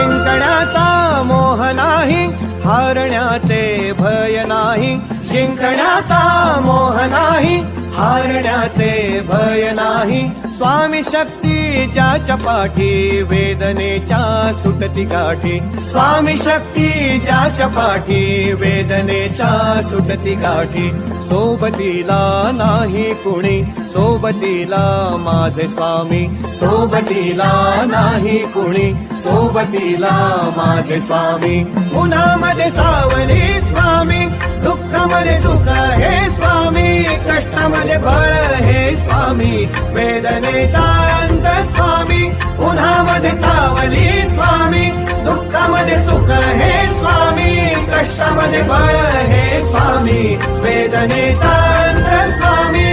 जिंकण्याचा मोह नाही, हारण्याचे भय नाही. जिंकण्याचा मोह नाही, हारण्याचे भय नाही. स्वामी शक्ती ज्याच्या पाठी, वेदनेच्या सुटती गाठी. स्वामी शक्ती ज्याच्या पाठी, वेदनेच्या सुटती गाठी. सोबतीला नाही कुणी, सोबतीला माझे स्वामी. सोबतीला नाही कुणी, सोबतीला माझे स्वामी. उन्हामध्ये सावली स्वामी, दुःखामध्ये सुख हे स्वामी. कष्टामध्ये बळ हे स्वामी, वेदनेचा अंत स्वामी. उन्हामध्ये सावली स्वामी, दुःखामध्ये सुख हे स्वामी. कष्टामध्ये बळ हे स्वामी, वेदनेचा अंत स्वामी.